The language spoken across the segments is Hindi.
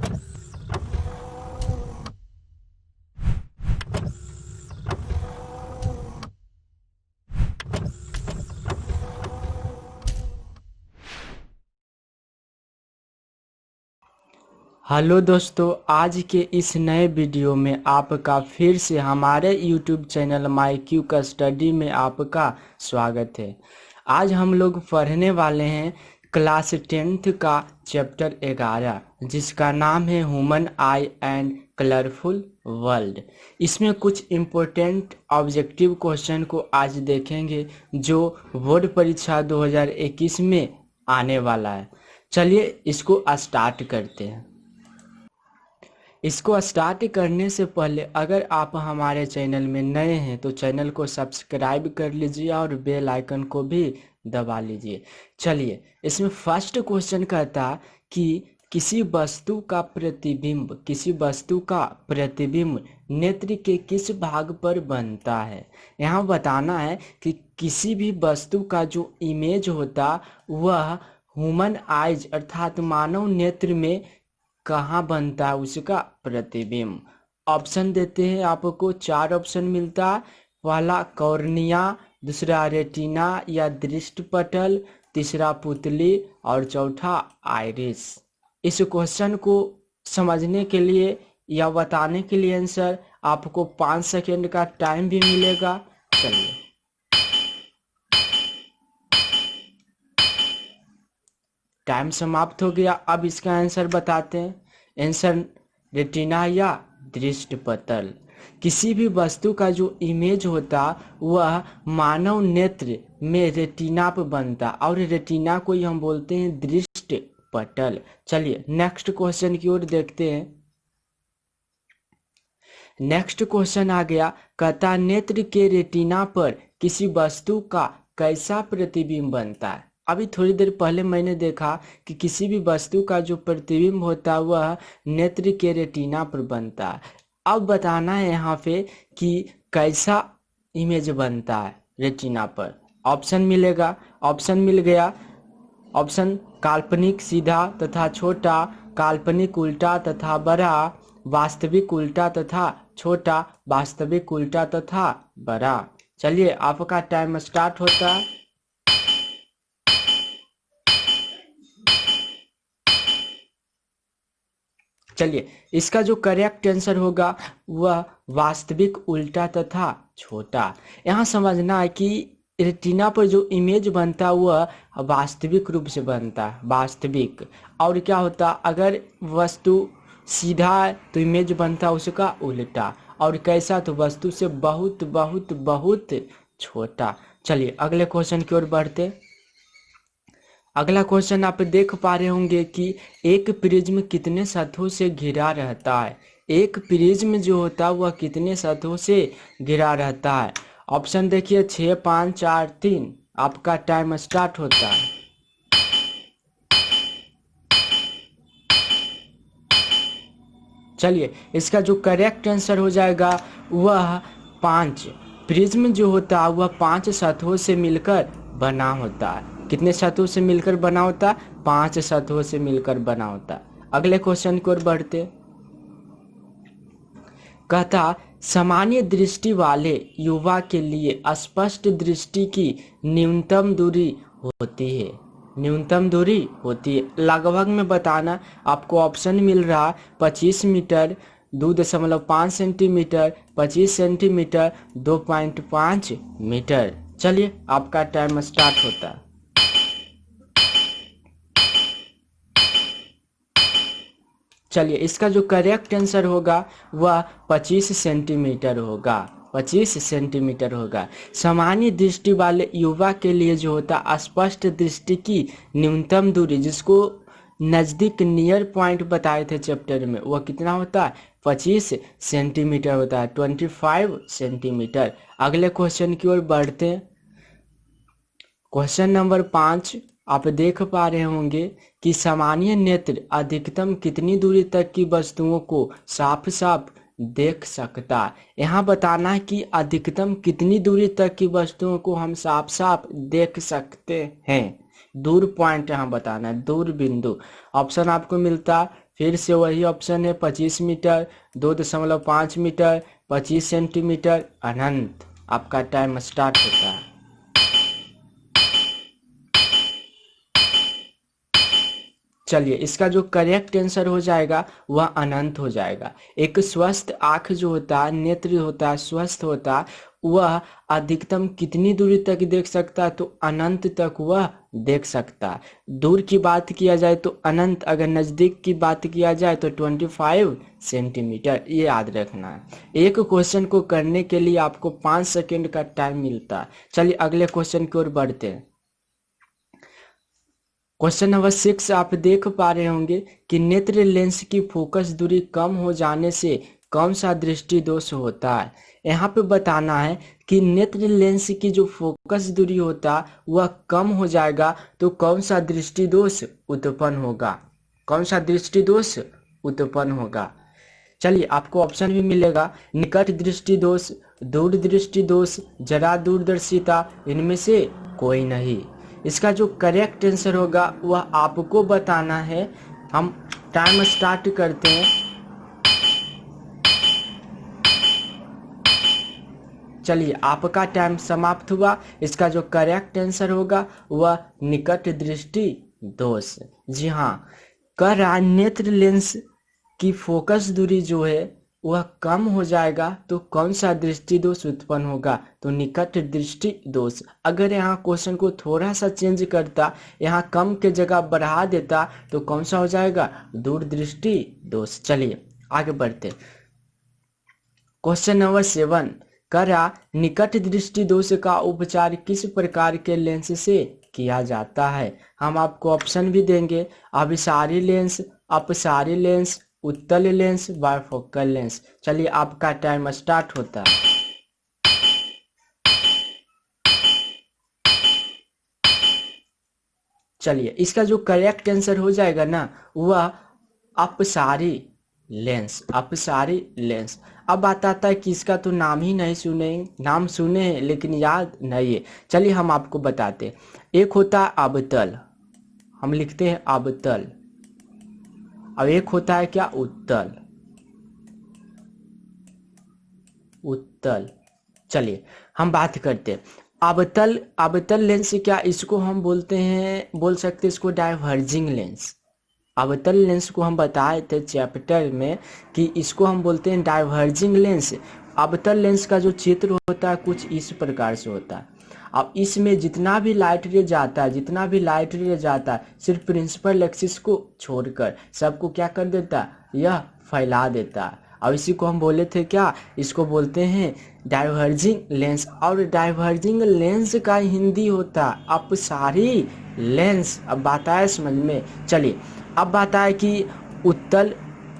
हेलो दोस्तों, आज के इस नए वीडियो में आपका फिर से हमारे YouTube चैनल माई क्यू का स्टडी में आपका स्वागत है। आज हम लोग पढ़ने वाले हैं क्लास 10th का चैप्टर 11, जिसका नाम है human I and colourful world. इसमें कुछ इम्पोर्टेंट ऑब्जेक्टिव क्वेश्चन को आज देखेंगे जो बोर्ड परीक्षा 2021 में आने वाला है। चलिए इसको स्टार्ट करते हैं। इसको स्टार्ट करने से पहले अगर आप हमारे चैनल में नए हैं तो चैनल को सब्सक्राइब कर लीजिए और बेल आइकन को भी दबा लीजिए। चलिए, इसमें फर्स्ट क्वेश्चन कहता कि किसी वस्तु का प्रतिबिंब नेत्र के किस भाग पर बनता है। यहाँ बताना है कि किसी भी वस्तु का जो इमेज होता वह ह्यूमन आइज अर्थात मानव नेत्र में कहाँ बनता है, उसका प्रतिबिंब। ऑप्शन देते हैं आपको, 4 ऑप्शन मिलता है। पहला कॉर्निया, दूसरा रेटिना या दृष्टिपटल, तीसरा पुतली और चौथा आइरिस। इस क्वेश्चन को समझने के लिए या बताने के लिए आंसर आपको 5 सेकेंड का टाइम भी मिलेगा। चलिए, टाइम समाप्त हो गया। अब इसका आंसर बताते हैं। आंसर रेटिना या दृष्टिपटल। किसी भी वस्तु का जो इमेज होता वह मानव नेत्र में रेटिना पर बनता और रेटिना को ही हम बोलते हैं दृष्टिपटल। चलिए नेक्स्ट क्वेश्चन की ओर देखते हैं। नेक्स्ट क्वेश्चन आ गया, कहता नेत्र के रेटिना पर किसी वस्तु का कैसा प्रतिबिंब बनता है। अभी थोड़ी देर पहले मैंने देखा कि किसी भी वस्तु का जो प्रतिबिंब होता है वह नेत्र के रेटिना पर बनता है। अब बताना है यहाँ पे कि कैसा इमेज बनता है रेटिना पर। ऑप्शन मिलेगा, ऑप्शन मिल गया। ऑप्शन काल्पनिक सीधा तथा छोटा, काल्पनिक उल्टा तथा बड़ा, वास्तविक उल्टा तथा छोटा, वास्तविक उल्टा तथा बड़ा। चलिए आपका टाइम स्टार्ट होता है। चलिए, इसका जो करेक्ट आंसर होगा वह वास्तविक उल्टा तथा छोटा। यहाँ समझना है कि रेटिना पर जो इमेज बनता है वह वास्तविक रूप से बनता है, वास्तविक। और क्या होता, अगर वस्तु सीधा है तो इमेज बनता है उसका उल्टा, और कैसा तो वस्तु से बहुत बहुत बहुत छोटा। चलिए अगले क्वेश्चन की ओर बढ़ते। अगला क्वेश्चन आप देख पा रहे होंगे कि एक प्रिज्म कितने सतहों से घिरा रहता है। एक प्रिज्म जो होता है वह कितने सतहों से घिरा रहता है। ऑप्शन देखिए 6, 5, 4, 3। आपका टाइम स्टार्ट होता है। चलिए, इसका जो करेक्ट आंसर हो जाएगा वह 5। प्रिज्म जो होता है वह 5 सतहों से मिलकर बना होता है। कितने सतहों से मिलकर बना होता है? 5 सतहों से मिलकर बना होता है। अगले क्वेश्चन की ओर बढ़ते। कहता सामान्य दृष्टि वाले युवा के लिए स्पष्ट दृष्टि की न्यूनतम दूरी होती है। न्यूनतम दूरी होती है लगभग में बताना। आपको ऑप्शन मिल रहा 25 मीटर, 2.5 सेंटीमीटर, 25 सेंटीमीटर, 2.5 मीटर। चलिए आपका टाइम स्टार्ट होता है। चलिए, इसका जो करेक्ट आंसर होगा वह 25 सेंटीमीटर होगा। 25 सेंटीमीटर होगा। सामान्य दृष्टि वाले युवा के लिए जो होता स्पष्ट दृष्टि की न्यूनतम दूरी, जिसको नज़दीक नियर पॉइंट बताए थे चैप्टर में, वह कितना होता है? 25 सेंटीमीटर होता है, 25 सेंटीमीटर। अगले क्वेश्चन की ओर बढ़ते हैं। क्वेश्चन नंबर 5 आप देख पा रहे होंगे कि सामान्य नेत्र अधिकतम कितनी दूरी तक की वस्तुओं को साफ साफ देख सकता है। यहाँ बताना है कि अधिकतम कितनी दूरी तक की वस्तुओं को हम साफ साफ देख सकते हैं। दूर पॉइंट यहाँ बताना है, दूर बिंदु। ऑप्शन आपको मिलता फिर से वही ऑप्शन है 25 मीटर, 2.5 मीटर, 25 सेंटीमीटर, अनंत। आपका टाइम स्टार्ट होता है। चलिए, इसका जो करेक्ट आंसर हो जाएगा वह अनंत हो जाएगा। एक स्वस्थ आंख जो होता है, नेत्र होता है, स्वस्थ होता है, वह अधिकतम कितनी दूरी तक देख सकता है? तो अनंत तक वह देख सकता है। दूर की बात किया जाए तो अनंत, अगर नजदीक की बात किया जाए तो 25 सेंटीमीटर। ये याद रखना है। एक क्वेश्चन को करने के लिए आपको 5 सेकेंड का टाइम मिलता है। चलिए अगले क्वेश्चन की ओर बढ़ते हैं। क्वेश्चन नंबर 6 आप देख पा रहे होंगे कि नेत्र लेंस की फोकस दूरी कम हो जाने से कौन सा दृष्टि दोष होता है। यहाँ पे बताना है कि नेत्र लेंस की जो फोकस दूरी होता है वह कम हो जाएगा तो कौन सा दृष्टि दोष उत्पन्न होगा, कौन सा दृष्टि दोष उत्पन्न होगा। चलिए आपको ऑप्शन भी मिलेगा, निकट दृष्टि दोष, दूर दृष्टि दोष, जरा दूरदर्शिता, इनमें से कोई नहीं। इसका जो करेक्ट आंसर होगा वह आपको बताना है। हम टाइम स्टार्ट करते हैं। चलिए आपका टाइम समाप्त हुआ। इसका जो करेक्ट आंसर होगा वह निकट दृष्टि दोष। जी हाँ, कह रहा नेत्र लेंस की फोकस दूरी जो है वह कम हो जाएगा तो कौन सा दृष्टि दोष उत्पन्न होगा? तो निकट दृष्टि दोष। अगर यहाँ क्वेश्चन को थोड़ा सा चेंज करता, यहाँ कम के जगह बढ़ा देता तो कौन सा हो जाएगा? दूर दृष्टि दोष। चलिए आगे बढ़ते। क्वेश्चन नंबर 7 करा निकट दृष्टि दोष का उपचार किस प्रकार के लेंस से किया जाता है। हम आपको ऑप्शन भी देंगे, अभिसारी लेंस, अपसारी लेंस, उत्तल लेंस, बायफोकल लेंस। चलिए आपका टाइम स्टार्ट होता है। चलिए इसका जो करेक्ट आंसर हो जाएगा ना वह अपसारी लेंस, अपसारी लेंस। अब बात आता है कि इसका तो नाम ही नहीं सुने, नाम सुने हैं लेकिन याद नहीं है। चलिए हम आपको बताते हैं। एक होता है अवतल, हम लिखते हैं अवतल, और एक होता है क्या? उत्तल, उत्तल। चलिए हम बात करते हैं अवतल। अवतल लेंस से क्या इसको हम बोलते हैं, बोल सकते हैं इसको डाइवर्जिंग लेंस। अवतल लेंस को हम बताए थे चैप्टर में कि इसको हम बोलते हैं डाइवर्जिंग लेंस। अवतल लेंस का जो चित्र होता है कुछ इस प्रकार से होता है। अब इसमें जितना भी लाइट रे जाता है, जितना भी लाइट रे जाता है, सिर्फ प्रिंसिपल एक्सिस को छोड़कर सबको क्या कर देता है? यह फैला देता है। और इसी को हम बोले थे क्या? इसको बोलते हैं डाइवर्जिंग लेंस। और डाइवर्जिंग लेंस का हिंदी होता है अपसारी लेंस। अब बात आया समझ में। चलिए अब बात आया कि उत्तल,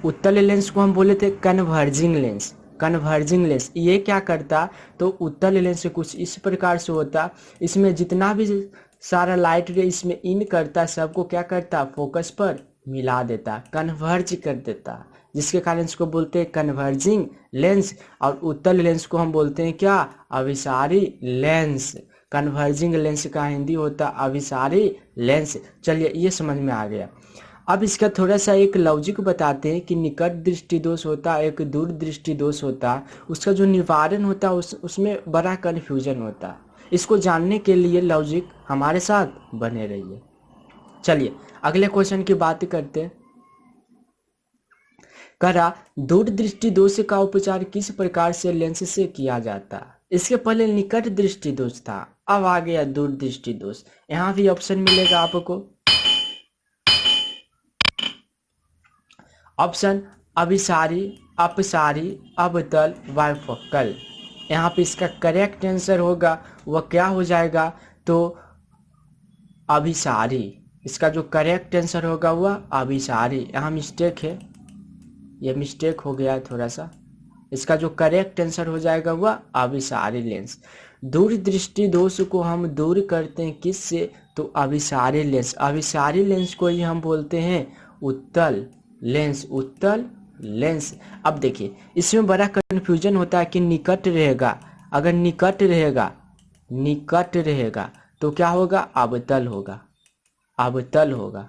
उत्तल लेंस को हम बोले थे कन्वर्जिंग लेंस, कन्वर्जिंग लेंस। ये क्या करता? तो उत्तल लेंस से कुछ इस प्रकार से होता, इसमें जितना भी सारा लाइट रे इसमें इन करता सबको क्या करता? फोकस पर मिला देता, कन्वर्ज कर देता, जिसके कारण इसको बोलते हैं कन्वर्जिंग लेंस। और उत्तल लेंस को हम बोलते हैं क्या? अभिसारी लेंस। कन्वर्जिंग लेंस का हिंदी होता अभिसारी लेंस। चलिए ये समझ में आ गया। अब इसका थोड़ा सा एक लॉजिक बताते हैं कि निकट दृष्टि दोष होता है, एक दूर दृष्टि दोष होता है, उसका जो निवारण होता है उसमें बड़ा कन्फ्यूजन होता है। इसको जानने के लिए लॉजिक हमारे साथ बने रहिए। चलिए अगले क्वेश्चन की बात करते हैं। करा दूर दृष्टि दोष का उपचार किस प्रकार से लेंस से किया जाता है। इसके पहले निकट दृष्टि दोष था, अब आ गया दूर दृष्टि दोष। यहाँ भी ऑप्शन मिलेगा आपको। ऑप्शन अभिसारी, अपसारी, अवतल, बायफोकल। यहाँ पे इसका करेक्ट आंसर होगा वह क्या हो जाएगा? तो अभिसारी। इसका जो करेक्ट आंसर होगा वह अभिसारी। यहाँ मिस्टेक है, यह मिस्टेक हो गया है थोड़ा सा। इसका जो करेक्ट आंसर हो जाएगा वह अभिसारी लेंस। दूर दृष्टि दोष को हम दूर करते हैं किससे? तो अभिसारी लेंस। अभिसारी लेंस को ही हम बोलते हैं उत्तल लेंस, उत्तल लेंस। अब देखिए इसमें बड़ा कंफ्यूजन होता है कि निकट रहेगा, अगर निकट रहेगा, निकट रहेगा तो क्या होगा? अवतल होगा, अवतल होगा।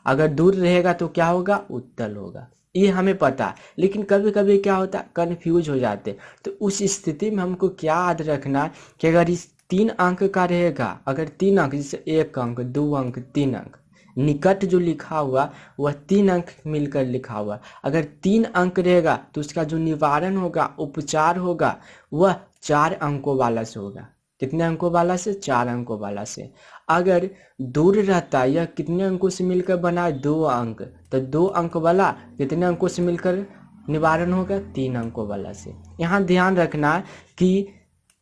अगर दूर रहेगा तो क्या होगा, उत्तल होगा। ये हमें पता है, लेकिन कभी कभी क्या होता है, कंफ्यूज हो जाते। तो उस स्थिति में हमको क्या याद रखना है कि अगर इस 3 अंक का रहेगा, अगर 3 अंक जैसे 1 अंक, 2 अंक, 3 अंक, निकट जो लिखा हुआ वह 3 अंक मिलकर लिखा हुआ। अगर 3 अंक रहेगा तो उसका जो निवारण होगा, उपचार होगा, वह 4 अंकों वाला से होगा। कितने अंकों वाला से, 4 अंकों वाला से। अगर दूर रहता है, यह कितने अंकों से मिलकर बना है, 2 अंक, तो 2 अंक वाला कितने अंकों से मिलकर निवारण होगा, 3 अंकों वाला से। यहाँ ध्यान रखना है कि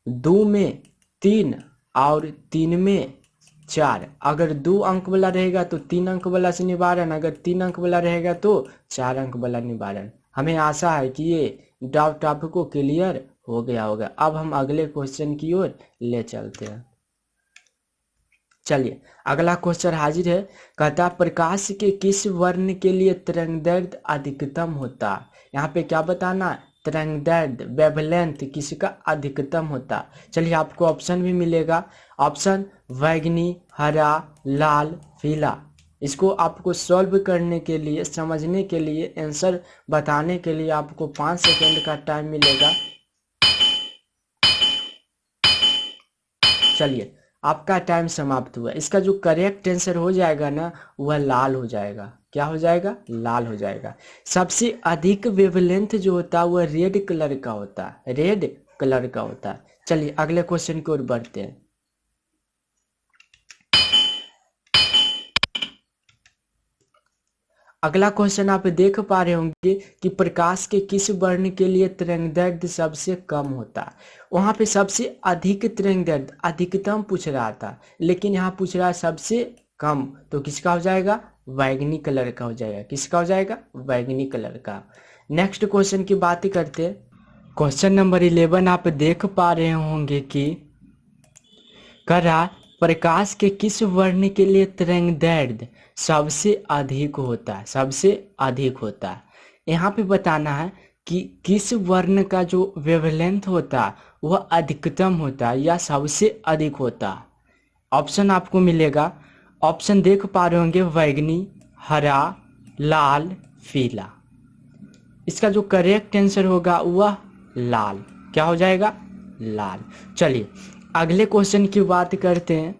2 में 3 और 3 में 4। अगर 2 अंक वाला रहेगा तो 3 अंक वाला से निवारण, अगर 3 अंक वाला रहेगा तो 4 अंक वाला निवारण। हमें आशा है कि ये डाउट आपको क्लियर हो गया होगा। अब हम अगले क्वेश्चन की ओर ले चलते हैं। चलिए अगला क्वेश्चन हाजिर है। कहता प्रकाश के किस वर्ण के लिए तरंगदैर्घ्य अधिकतम होता। यहाँ पे क्या बताना है, तरंगदैर्घ्य वेवलेंथ किसका अधिकतम होता। चलिए आपको ऑप्शन भी मिलेगा। ऑप्शन बैगनी, हरा, लाल, पीला। इसको आपको सॉल्व करने के लिए, समझने के लिए, आंसर बताने के लिए आपको 5 सेकेंड का टाइम मिलेगा। चलिए आपका टाइम समाप्त हुआ। इसका जो करेक्ट आंसर हो जाएगा ना, वह लाल हो जाएगा। क्या हो जाएगा, लाल हो जाएगा। सबसे अधिक वेवलेंथ जो होता है वह रेड कलर का होता है, रेड कलर का होता है। चलिए अगले क्वेश्चन की ओर बढ़ते हैं। अगला क्वेश्चन आप देख पा रहे होंगे कि प्रकाश के किस वर्ण के लिए तरंगदैर्घ्य सबसे कम होता है। वहां पे सबसे अधिक तरंगदैर्घ्य अधिकतम पूछ रहा था, लेकिन यहाँ पूछ रहा है सबसे कम, तो किसका हो जाएगा, बैगनी कलर का हो जाएगा। किसका हो जाएगा, बैगनी कलर का। नेक्स्ट क्वेश्चन की बात करते हैं। क्वेश्चन नंबर 11 आप देख पा रहे होंगे कि कर रहा प्रकाश के किस वर्ण के लिए तरंगदैर्घ्य सबसे अधिक होता है, सबसे अधिक होता है। यहाँ पे बताना है कि किस वर्ण का जो वेवलेंथ होता है वह अधिकतम होता है या सबसे अधिक होता है। ऑप्शन आपको मिलेगा। ऑप्शन देख पा रहे होंगे, बैगनी, हरा, लाल, पीला। इसका जो करेक्ट आंसर होगा वह लाल। क्या हो जाएगा, लाल। चलिए अगले क्वेश्चन की बात करते हैं।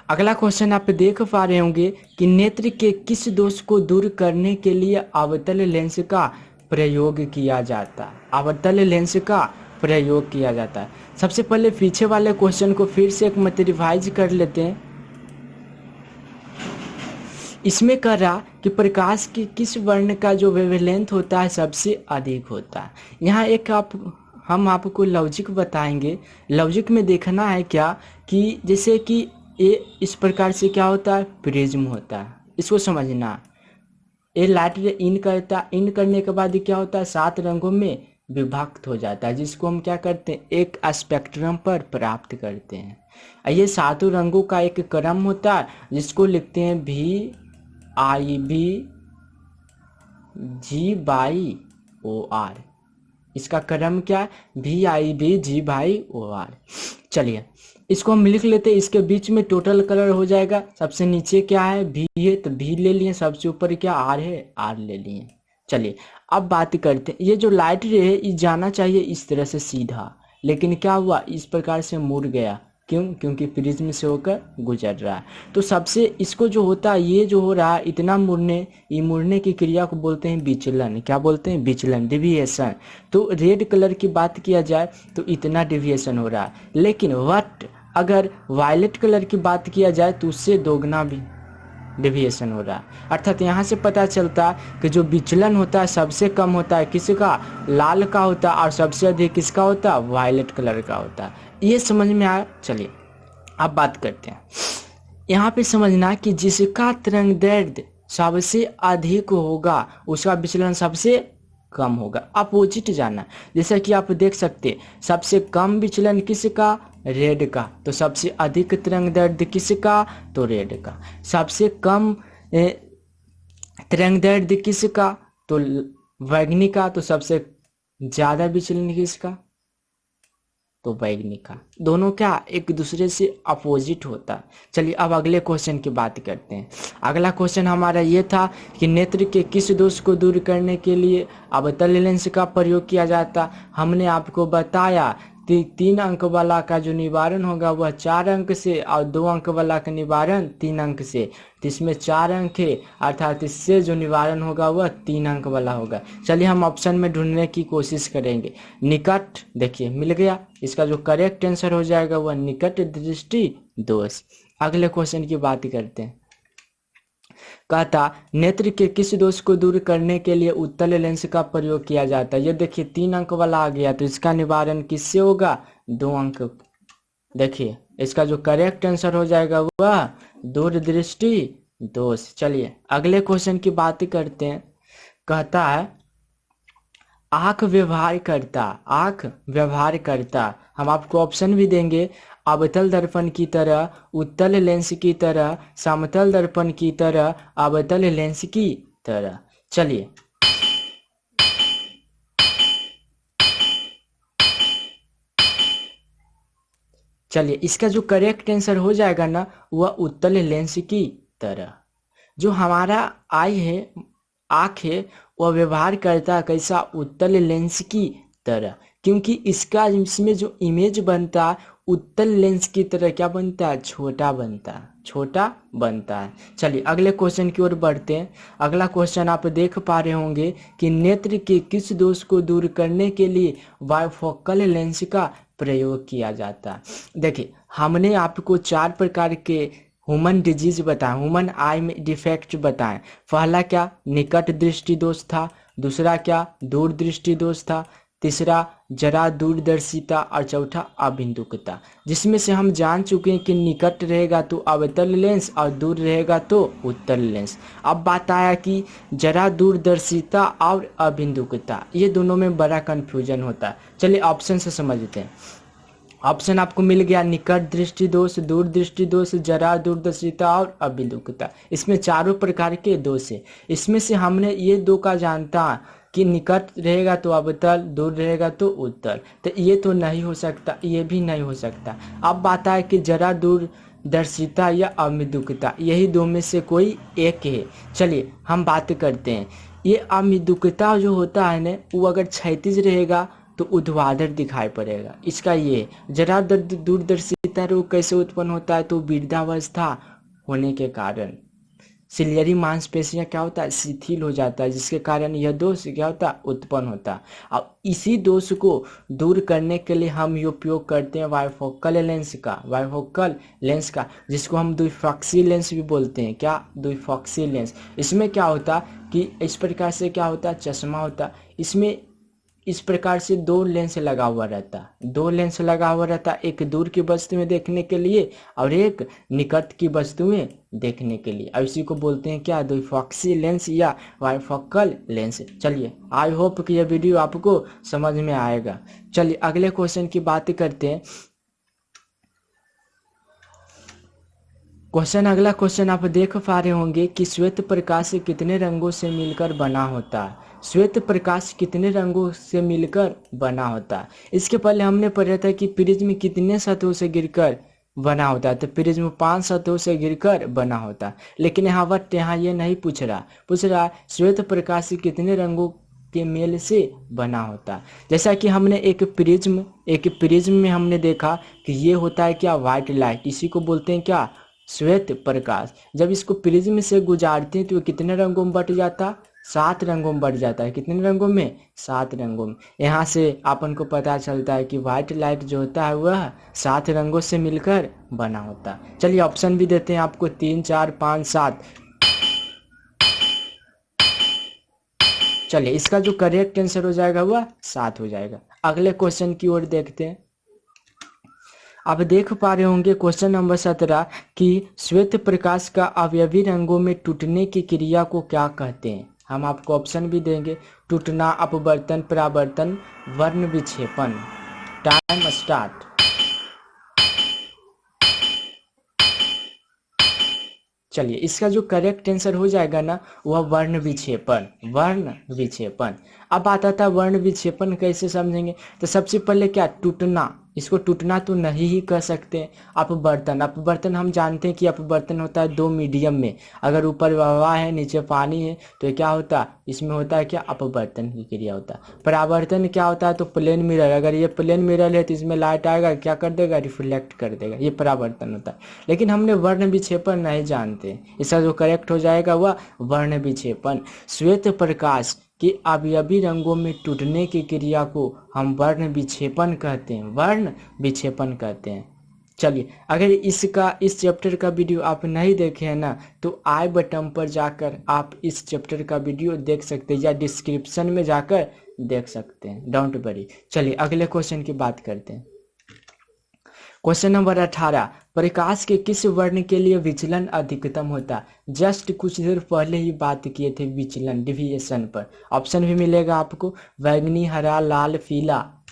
अगला क्वेश्चन आप देख पा रहे होंगे कि नेत्र के किस दोष को दूर करने के लिए अवतल लेंस का प्रयोग किया जाता है। अवतल लेंस का प्रयोग किया जाता है। सबसे पहले पीछे वाले क्वेश्चन को फिर से एक मत रिवाइज कर लेते हैं। इसमें कर रहा कि प्रकाश के किस वर्ण का जो वेवलेंथ होता है सबसे अधिक होता है। यहाँ एक हम आपको लॉजिक बताएंगे। लॉजिक में देखना है क्या कि जैसे कि ये इस प्रकार से क्या होता है, प्रिज्म होता है। इसको समझना, ये लाइट रे इन करता है, इन करने के बाद क्या होता है, 7 रंगों में विभक्त हो जाता है, जिसको हम क्या करते हैं, एक स्पेक्ट्रम पर प्राप्त करते हैं। ये 7 रंगों का एक क्रम होता है जिसको लिखते हैं VIB G/OR। इसका क्रम क्या है, VIB G/OR। चलिए इसको हम लिख लेते हैं। इसके बीच में टोटल कलर हो जाएगा। सबसे नीचे क्या है, V है तो V ले लिए, सबसे ऊपर क्या R है, R ले लिए। चलिए अब बात करते हैं। ये जो लाइट रे है ये जाना चाहिए इस तरह से सीधा, लेकिन क्या हुआ, इस प्रकार से मुड़ गया। क्यों, क्योंकि प्रिज्म से होकर गुजर रहा है। तो सबसे इसको जो होता है, ये जो हो रहा है इतना मुड़ने, ये मुड़ने की क्रिया को बोलते हैं विचलन। क्या बोलते हैं, विचलन, डिविएशन। तो रेड कलर की बात किया जाए तो इतना डिविएशन हो रहा है, लेकिन वट अगर वायलेट कलर की बात किया जाए तो उससे दोगुना भी डिविएशन हो रहा है। अर्थात यहाँ से पता चलता है कि जो विचलन होता है सबसे कम होता है किसका, लाल का होता है, और सबसे अधिक किसका होता है, वायलेट कलर का होता है। ये समझ में आया। चलिए अब बात करते हैं। यहाँ पे समझना कि जिसका तरंगदैर्घ्य सबसे अधिक होगा उसका विचलन सबसे कम होगा। अपोजिट जाना, जैसा कि आप देख सकते, सबसे कम विचलन किसका, रेड का, तो सबसे अधिक तरंगदैर्घ्य किसका, तो रेड का। सबसे कम तरंगदैर्घ्य किसका, तो बैगनी का, तो सबसे ज्यादा विचलन किसका, तो वैगनिका। दोनों क्या एक दूसरे से अपोजिट होता है। चलिए अब अगले क्वेश्चन की बात करते हैं। अगला क्वेश्चन हमारा ये था कि नेत्र के किस दोष को दूर करने के लिए अवतल लेंस का प्रयोग किया जाता। हमने आपको बताया 3 अंक वाला का जो निवारण होगा वह 4 अंक से और 2 अंक वाला का निवारण 3 अंक से। तो इसमें 4 अंक है अर्थात इससे जो निवारण होगा वह 3 अंक वाला होगा। चलिए हम ऑप्शन में ढूंढने की कोशिश करेंगे। निकट, देखिए मिल गया। इसका जो करेक्ट आंसर हो जाएगा वह निकट दृष्टि दोष। अगले क्वेश्चन की बात करते हैं। कहता नेत्र के किस दोष को दूर करने के लिए उत्तल लेंस का प्रयोग किया जाता है। ये देखिए 3 अंक वाला आ गया, तो इसका निवारण किससे होगा? 2 अंक। देखिए इसका जो करेक्ट आंसर हो जाएगा वह दूरदृष्टि दोष। चलिए अगले क्वेश्चन की बात करते हैं। कहता है आंख व्यवहार करता, आंख व्यवहार करता। हम आपको ऑप्शन भी देंगे, अवतल दर्पण की तरह, उत्तल लेंस की तरह, समतल दर्पण की तरह, अवतल लेंस की तरह। चलिए चलिए इसका जो करेक्ट आंसर हो जाएगा ना वह उत्तल लेंस की तरह। जो हमारा आई है, आँख है, वह व्यवहार करता है कैसा? उत्तल लेंस की तरह, क्योंकि इसका इसमें जो इमेज बनता है उत्तल लेंस की तरह क्या बनता है? छोटा बनता है, छोटा बनता है। चलिए अगले क्वेश्चन की ओर बढ़ते हैं। अगला क्वेश्चन आप देख पा रहे होंगे कि नेत्र के किस दोष को दूर करने के लिए बाइफोकल लेंस का प्रयोग किया जाता है। देखिए हमने आपको 4 प्रकार के ह्यूमन डिजीज बताए, ह्यूमन आई में डिफेक्ट बताएं। पहला क्या? निकट दृष्टि दोष था। दूसरा क्या? दूर दृष्टि दोष था। तीसरा जरा दूरदर्शिता और चौथा अबिंदुकता, जिसमें से हम जान चुके हैं कि निकट रहेगा तो अवतल लेंस और दूर रहेगा तो उत्तल लेंस। अब बात आया कि जरा दूरदर्शिता और अबिंदुकता, ये दोनों में बड़ा कंफ्यूजन होता है। चलिए ऑप्शन से समझते हैं। ऑप्शन आपको मिल गया निकट दृष्टि दोष, दूर दृष्टि दोष, जरा दूरदर्शिता और अबिंदुकता। इसमें चारों प्रकार के दोष है। इसमें से हमने ये 2 का जानता कि निकट रहेगा तो अवतल, दूर रहेगा तो उत्तल। तो ये तो नहीं हो सकता, ये भी नहीं हो सकता। अब बात है कि जरा दूरदर्शिता या अबिंदुकता, यही 2 में से कोई एक है। चलिए हम बात करते हैं। ये अबिंदुकता जो होता है ना, वो अगर क्षैतिज रहेगा तो ऊर्ध्वाधर दिखाई पड़ेगा। इसका ये जरा दूरदर्शिता रोग कैसे उत्पन्न होता है? तो वृद्धावस्था होने के कारण सिलियरी मांसपेशियां क्या होता है? शिथिल हो जाता है, जिसके कारण यह दोष क्या होता है? उत्पन्न होता है। अब इसी दोष को दूर करने के लिए हम ये उपयोग करते हैं बाइफोकल लेंस का, बाइफोकल लेंस का, जिसको हम द्विफॉक्सी लेंस भी बोलते हैं। क्या? द्विफॉक्सी लेंस। इसमें क्या होता कि इस प्रकार से क्या होता? चश्मा होता। इसमें इस प्रकार से 2 लेंस लगा हुआ रहता, 2 लेंस लगा हुआ रहता, एक दूर की वस्तु में देखने के लिए और एक निकट की वस्तु में देखने के लिए। और इसी को बोलते हैं क्या? द्विफॉक्सी लेंस या बाइफोकल लेंस। चलिए आई होप कि यह वीडियो आपको समझ में आएगा। चलिए अगले क्वेश्चन की बात करते हैं। अगला क्वेश्चन आप देख पा रहे होंगे कि श्वेत प्रकाश कितने रंगों से मिलकर बना होता है। श्वेत प्रकाश कितने रंगों से मिलकर बना होता है। इसके पहले हमने पढ़ा था कि प्रिज्म कितने सतहों से गिरकर बना होता है। तो प्रिज्म 5 सतहों से गिरकर बना होता है। लेकिन यहाँ ये नहीं पूछ रहा श्वेत प्रकाश कितने रंगों के मेल से बना होता है। जैसा कि हमने एक प्रिज्म में हमने देखा कि ये होता है क्या? White light. इसी को बोलते हैं क्या? श्वेत प्रकाश। जब इसको प्रिज्म से गुजारते हैं तो कितने रंगों में बट जाता? 7 रंगों में बढ़ जाता है। कितने रंगों में? 7 रंगों में। यहाँ से अपन को पता चलता है कि व्हाइट लाइट जो होता है वह 7 रंगों से मिलकर बना होता है। चलिए ऑप्शन भी देते हैं आपको, 3, 4, 5, 7। चलिए इसका जो करेक्ट आंसर हो जाएगा वह 7 हो जाएगा। अगले क्वेश्चन की ओर देखते हैं। आप देख पा रहे होंगे क्वेश्चन नंबर 17 कि श्वेत प्रकाश का अवयवी रंगों में टूटने की क्रिया को क्या कहते हैं। हम आपको ऑप्शन भी देंगे, टूटना, अपवर्तन, परावर्तन, वर्ण विक्षेपन। Time start. चलिए इसका जो करेक्ट आंसर हो जाएगा ना वह वर्ण विक्षेपन, वर्ण विक्षेपन। अब आता था वर्ण विक्षेपन कैसे समझेंगे। तो सबसे पहले क्या? टूटना, इसको टूटना तो नहीं ही कर सकते। अपवर्तन हम जानते हैं कि अपवर्तन होता है दो मीडियम में, अगर ऊपर हवा है नीचे पानी है तो ये क्या होता है, इसमें होता है क्या, अपवर्तन की क्रिया होता है। परावर्तन क्या होता है, तो प्लेन मिरर, अगर ये प्लेन मिरर है तो इसमें लाइट आएगा, क्या कर देगा, रिफ्लेक्ट कर देगा, ये परावर्तन होता है। लेकिन हमने वर्ण विक्षेपण नहीं जानते, इसका जो करेक्ट हो जाएगा वह वर्ण विक्षेपण। श्वेत प्रकाश के अवयवी रंगों में टूटने की क्रिया को हम वर्ण विक्षेपण कहते हैं, वर्ण विक्षेपण कहते हैं। चलिए, अगर इस चैप्टर का वीडियो आप नहीं देखे हैं ना, तो आई बटन पर जाकर आप इस चैप्टर का वीडियो देख सकते हैं या डिस्क्रिप्शन में जाकर देख सकते हैं, डोंट वरी। चलिए अगले क्वेश्चन की बात करते हैं। क्वेश्चन नंबर 18, प्रकाश के किस वर्ण के लिए विचलन अधिकतम होता है। जस्ट कुछ देर पहले ही बात किए थे विचलन, डिविएशन पर। ऑप्शन भी मिलेगा आपको, बैंगनी, हरा, लाल, पीला।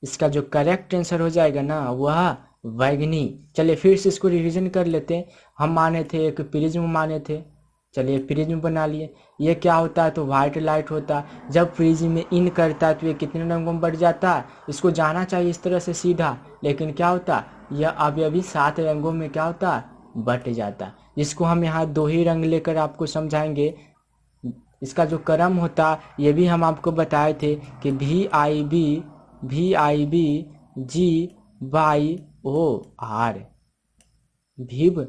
इसका जो करेक्ट आंसर हो जाएगा ना वह बैंगनी। चलिए फिर से इसको रिवीजन कर लेते हैं। हम माने थे एक प्रिज्म माने थे, चलिए प्रिज्म बना लिए। ये क्या होता है, तो व्हाइट लाइट होता है। जब प्रिज्म में इन करता है तो ये कितने रंगों में बढ़ जाता है, इसको जाना चाहिए इस तरह से सीधा, लेकिन क्या होता है, यह अभी 7 रंगों में क्या होता है, बट जाता है। जिसको हम यहाँ 2 ही रंग लेकर आपको समझाएंगे। इसका जो क्रम होता ये भी हम आपको बताए थे कि VIBGYOR, भिव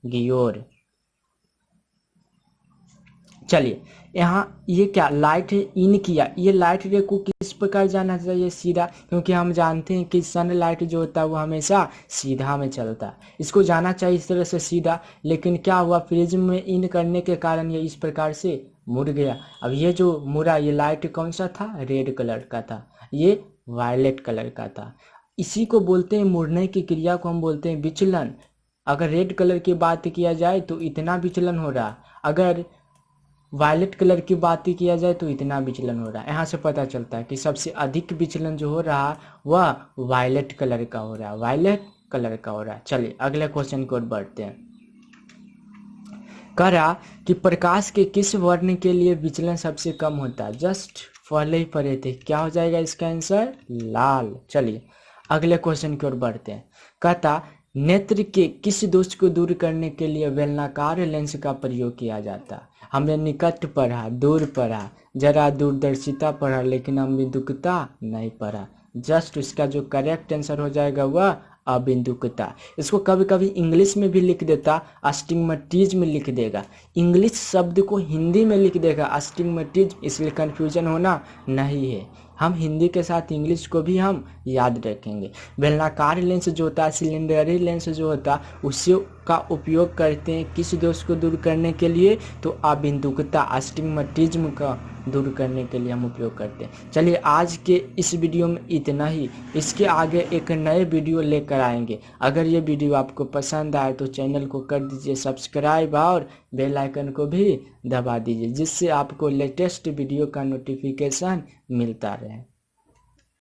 गियोर। चलिए यहाँ ये क्या लाइट इन किया, ये लाइट रे को किस प्रकार जाना चाहिए, सीधा, क्योंकि हम जानते हैं कि सनलाइट जो होता है वो हमेशा सीधा में चलता है। इसको जाना चाहिए इस तरह से सीधा, लेकिन क्या हुआ, प्रिज्म में इन करने के कारण ये इस प्रकार से मुड़ गया। अब ये जो मुड़ा, ये लाइट कौन सा था, रेड कलर का था, ये वायलेट कलर का था। इसी को बोलते हैं, मुड़ने की क्रिया को हम बोलते हैं विचलन। अगर रेड कलर की बात किया जाए तो इतना विचलन हो रहा, अगर वायलेट कलर की बात किया जाए तो इतना विचलन हो रहा है। यहाँ से पता चलता है कि सबसे अधिक विचलन जो हो रहा वह वायलेट कलर का हो रहा है, वायलेट कलर का हो रहा है। चलिए अगले क्वेश्चन की ओर बढ़ते हैं। कह रहा कि प्रकाश के किस वर्ण के लिए विचलन सबसे कम होता है। जस्ट पहले ही पढ़े थे, क्या हो जाएगा इसका आंसर, लाल। चलिए अगले क्वेश्चन की ओर बढ़ते हैं। कहता नेत्र के किस दोष को दूर करने के लिए बेलनाकार लेंस का प्रयोग किया जाता। हमने निकट पढ़ा, दूर पढ़ा, जरा दूरदर्शिता पढ़ा, लेकिन हम बिंदुकता नहीं पढ़ा। जस्ट इसका जो करेक्ट आंसर हो जाएगा वह अबिंदुकता। इसको कभी कभी इंग्लिश में भी लिख देता, अस्टिग्मेटिज्म लिख देगा, इंग्लिश शब्द को हिंदी में लिख देगा अस्टिग्मेटिज्म, इसलिए कंफ्यूजन होना नहीं है। हम हिंदी के साथ इंग्लिश को भी हम याद रखेंगे। बेलनाकार लेंस जो होता है, सिलेंडरी लेंस जो होता है, उसी का उपयोग करते हैं किस दोष को दूर करने के लिए, तो अबिंदुकता, अस्टिग्मेटिज्म का दूर करने के लिए हम उपयोग करते हैं। चलिए आज के इस वीडियो में इतना ही, इसके आगे एक नए वीडियो लेकर आएंगे। अगर ये वीडियो आपको पसंद आए तो चैनल को कर दीजिए सब्सक्राइब और बेल आइकन को भी दबा दीजिए, जिससे आपको लेटेस्ट वीडियो का नोटिफिकेशन मिलता रहे।